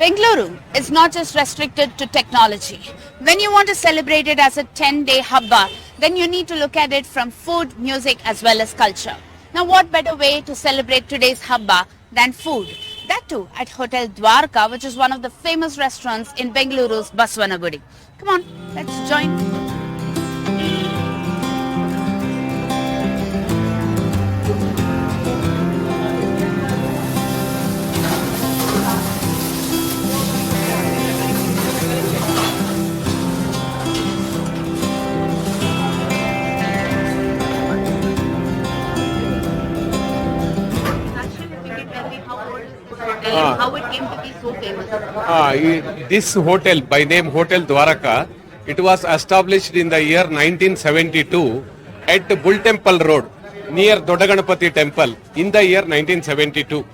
Bengaluru is not just restricted to technology. When you want to celebrate it as a 10-day Habba, then you need to look at it from food, music as well as culture. Now what better way to celebrate today's Habba than food? That too at Hotel Dwarka, which is one of the famous restaurants in Bengaluru's Basavanagudi. Come on, let's join. How it came to be so famous? This hotel, by name Hotel Dwaraka, it was established in the year 1972 at Bull Temple Road, near Dodaganapati Temple, in the year 1972.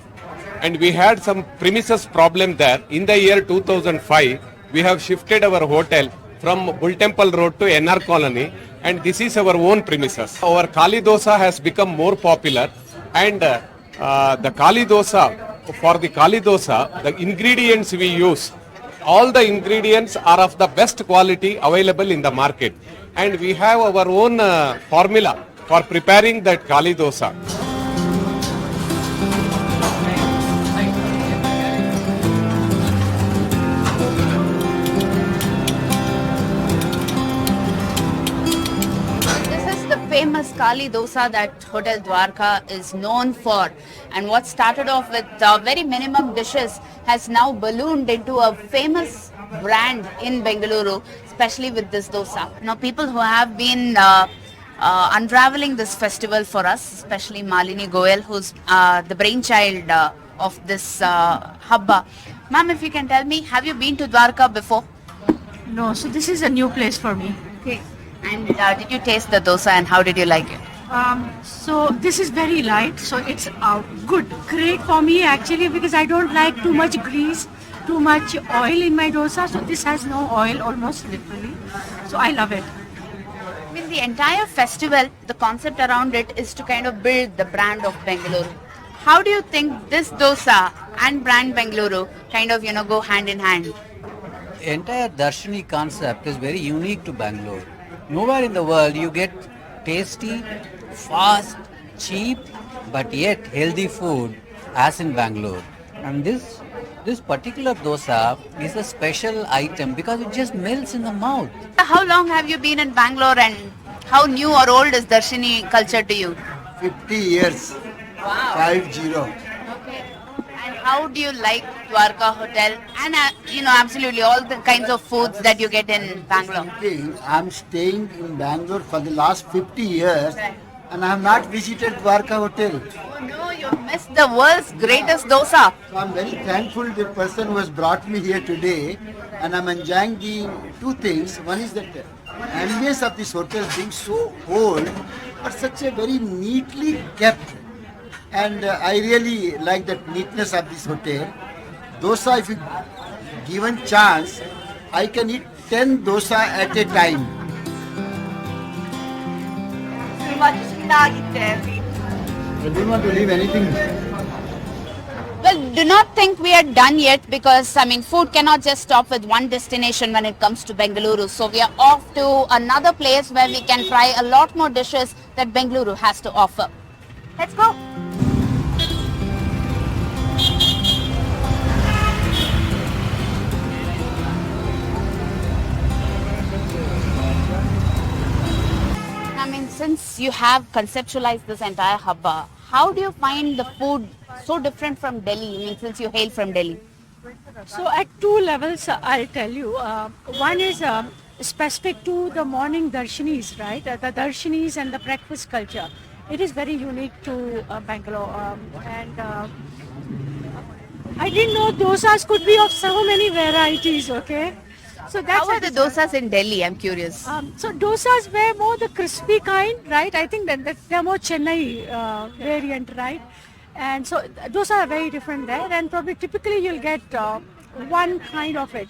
And we had some premises problem there. In the year 2005, we have shifted our hotel from Bull Temple Road to NR Colony, and this is our own premises. Our Kali Dosa has become more popular, and the Kali Dosa, for the Kali Dosa, the ingredients we use, all the ingredients are of the best quality available in the market. And we have our own formula for preparing that Kali Dosa. Famous Kali dosa that Hotel Dwarka is known for, and what started off with very minimum dishes has now ballooned into a famous brand in Bengaluru, especially with this dosa. Now people who have been unraveling this festival for us, especially Malini Goyal, who's the brainchild of this Habba. Ma'am, if you can tell me, have you been to Dwarka before? No, so this is a new place for me. Okay. And did you taste the dosa and how did you like it? So this is very light, so it's good, great for me actually, because I don't like too much grease, too much oil in my dosa. So this has no oil, almost literally. So I love it. I mean, the entire festival, the concept around it is to kind of build the brand of Bengaluru. How do you think this dosa and brand Bengaluru kind of, go hand in hand? The entire Darshini concept is very unique to Bangalore. Nowhere in the world you get tasty, fast, cheap, but yet healthy food as in Bangalore. And this particular dosa is a special item because it just melts in the mouth. How long have you been in Bangalore and how new or old is Darshini culture to you? 50 years. Wow. 50. Okay. And how do you like Dwarka Hotel and absolutely all the kinds of foods that you get in Bangalore? I'm staying in Bangalore for the last 50 years and I have not visited Dwarka Hotel. Oh no, you missed the world's greatest dosa. So I'm very thankful to the person who has brought me here today, and I'm enjoying the two things. One is that ambience of this hotel being so old but such a very neatly kept. And I really like that neatness of this hotel. Dosa, if you given chance, I can eat 10 dosa at a time. I don't want to leave anything. Well, do not think we are done yet because, food cannot just stop with one destination when it comes to Bengaluru. So we are off to another place where we can try a lot more dishes that Bengaluru has to offer. Let's go. Since you have conceptualized this entire Habba, how do you find the food so different from Delhi, since you hail from Delhi? So at two levels, I'll tell you. One is specific to the morning darshanis, right? The darshanis and the breakfast culture. It is very unique to Bangalore. I didn't know dosas could be of so many varieties, okay? So that's how are the dosas in Delhi? I'm curious. So dosas were more the crispy kind, right? I think that they're more Chennai variant, right? And so dosa are very different there, and probably typically you'll get one kind of it.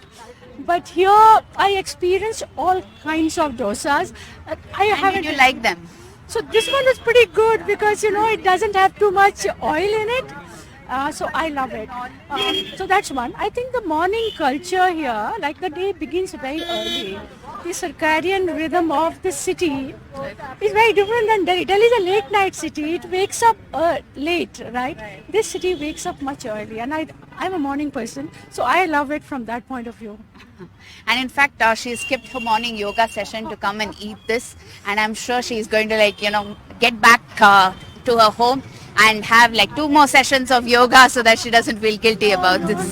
But here I experienced all kinds of dosas. Did you like them? So this one is pretty good because it doesn't have too much oil in it. So I love it. So that's one. I think the morning culture here, like the day begins very early. The circadian rhythm of the city is very different than Delhi. Delhi is a late night city. It wakes up late, right? This city wakes up much early, and I'm a morning person, so I love it from that point of view. And in fact, she skipped her morning yoga session to come and eat this. And I'm sure she's going to get back to her home and have like 2 more sessions of yoga so that she doesn't feel guilty about this.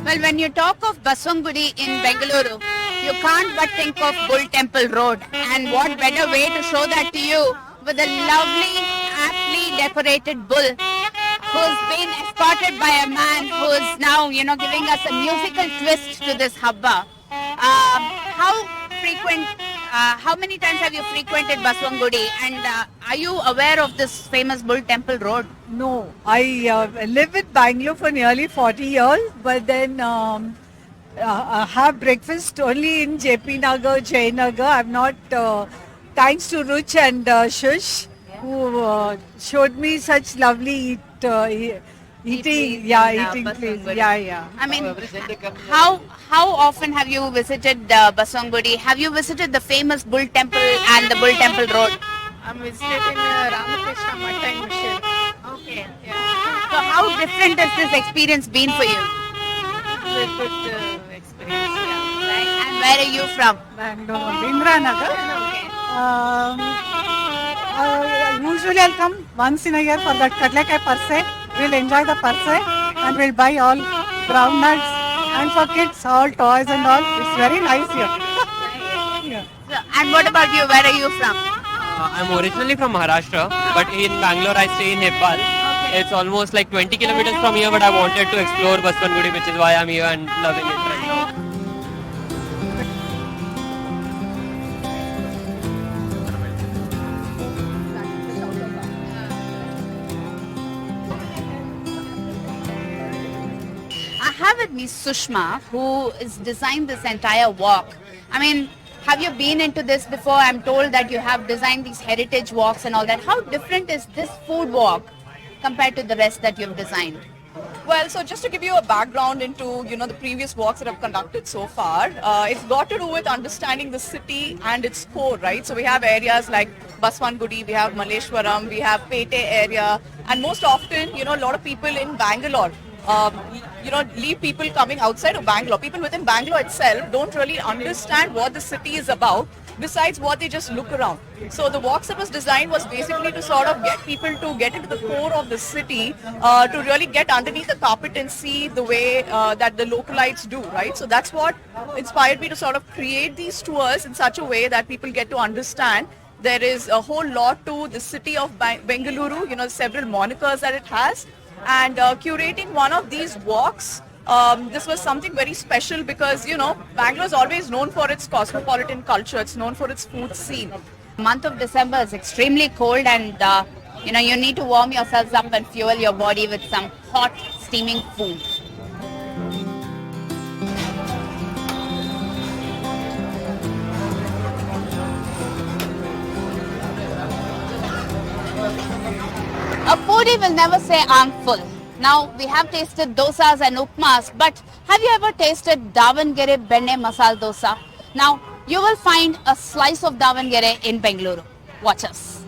Well, when you talk of Basavanagudi in Bengaluru, you can't but think of Bull Temple Road. And what better way to show that to you with a lovely, aptly decorated bull who's been escorted by a man who's now, giving us a musical twist to this Habba. How many times have you frequented Basavanagudi, and are you aware of this famous Bull Temple Road? No, I live in Bangalore for nearly 40 years, but then have breakfast only in JP Nagar, Jayanagar. I'm not, thanks to Ruch and Shush, who showed me such lovely eating place. Yeah. I mean, how often have you visited Basavanagudi? Have you visited the famous Bull Temple and the Bull Temple Road? I'm visiting Ramakrishna Matta in Mission. Okay. Yeah. So how different has this experience been for you? It's a good experience. Yeah. Right. And where are you from? Bangalore, Indra Nagar. Okay. Usually I'll come once in a year for that Kadlekai Parse. We'll enjoy the Parse and we'll buy all groundnuts and for kids all toys and all. It's very nice here. Yeah. So, and what about you? Where are you from? I'm originally from Maharashtra, but in Bangalore I stay in Nepal. Okay. It's almost like 20 kilometers from here, but I wanted to explore Basavanagudi, which is why I'm here and loving it right now. I have with me Sushma, who has designed this entire walk. I mean, have you been into this before? I'm told that you have designed these heritage walks and all that. How different is this food walk compared to the rest that you've designed? Well, so just to give you a background into, the previous walks that I've conducted so far, it's got to do with understanding the city and its core, right? So we have areas like Basavanagudi, we have Malleshwaram, we have Pete area, and most often, a lot of people in Bangalore, leave people coming outside of Bangalore. People within Bangalore itself don't really understand what the city is about, besides what they just look around. So the walks that was designed was basically to sort of get people to get into the core of the city, to really get underneath the carpet and see the way that the localites do, right? So that's what inspired me to sort of create these tours in such a way that people get to understand there is a whole lot to the city of Bengaluru, several monikers that it has. And curating one of these walks, this was something very special because, Bangalore is always known for its cosmopolitan culture. It's known for its food scene. Month of December is extremely cold, and you need to warm yourselves up and fuel your body with some hot steaming food. A foodie will never say I'm full. Now, we have tasted dosas and upmas, but have you ever tasted Davangere Benne Masala Dosa? Now, you will find a slice of Davangere in Bengaluru. Watch us.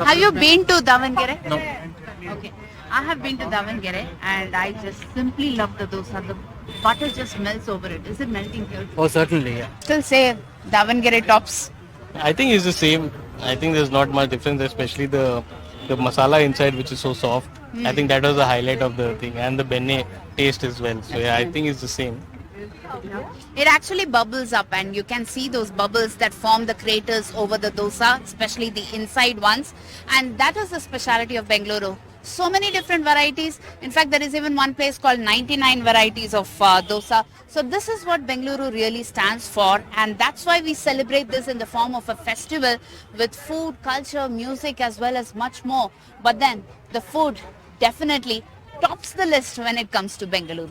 Have you been to Davangere? No. Okay. I have been to Davangere and I just simply love the dosa. The butter just melts over it. Is it melting here? Oh, certainly, yeah. Still say Davangere tops. I think it's the same. I think there's not much difference, especially the masala inside, which is so soft. I think that was the highlight of the thing, and the benne taste as well. So yeah, I think it's the same. It actually bubbles up, and you can see those bubbles that form the craters over the dosa, especially the inside ones. And that is the speciality of Bengaluru. So many different varieties. In fact, there is even one place called 99 varieties of dosa. So this is what Bengaluru really stands for, and that's why we celebrate this in the form of a festival with food, culture, music, as well as much more. But then the food definitely tops the list when it comes to Bengaluru.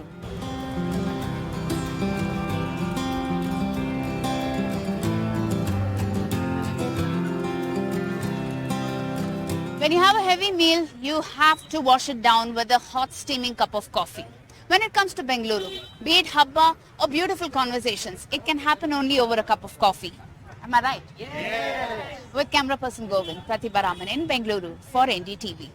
When you have a heavy meal, you have to wash it down with a hot steaming cup of coffee. When it comes to Bengaluru, be it Habba or beautiful conversations, it can happen only over a cup of coffee. Am I right? Yes. With camera person Govind, Pratibha Raman in Bengaluru for NDTV.